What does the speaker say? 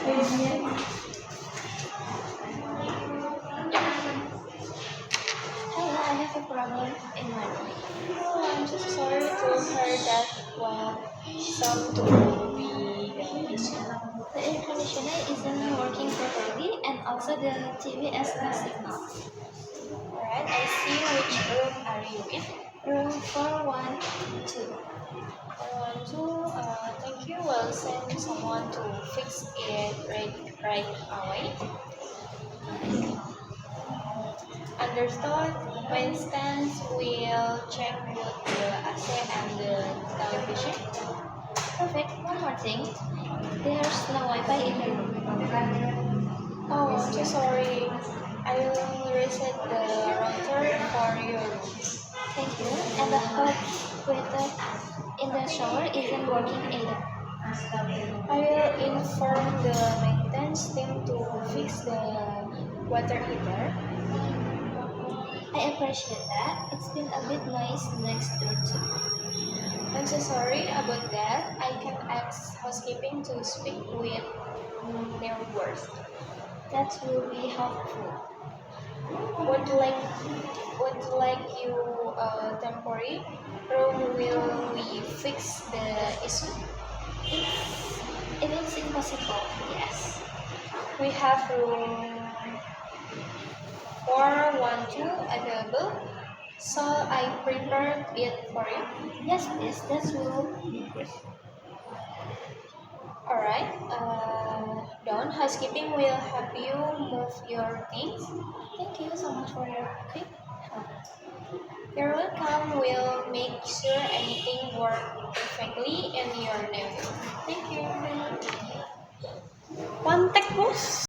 I have a problem in my room. Oh, I'm so sorry to hear that. Well, some to be the issue. The air conditioner isn't working properly, and also the TV has no signal. Alright, I see which room are you in. Room 412. 412, thank you. We'll send someone to fix it right away. Understood. For instance, we'll check both the AC and the television. Perfect. One more thing. There's no Wi-Fi in the room. Oh, I'm so sorry. I will reset the router for you. Thank you. And the hot water in the shower isn't working either. I will inform the maintenance team to fix the water heater. I appreciate that. It's been a bit noisy next door too. I'm so sorry about that. I can ask housekeeping to speak with neighbors. That will be helpful. Would like you temporary room? Will we fix the issue? If it's impossible, yes. We have room 412 available. So I prepared it for you. Yes, please. That will be great. Alright. Dawn, housekeeping will help you move your things. Thank you so much for your quick help. You're welcome. We'll make sure anything works perfectly in your neighborhood. Thank you. Kontak, bos.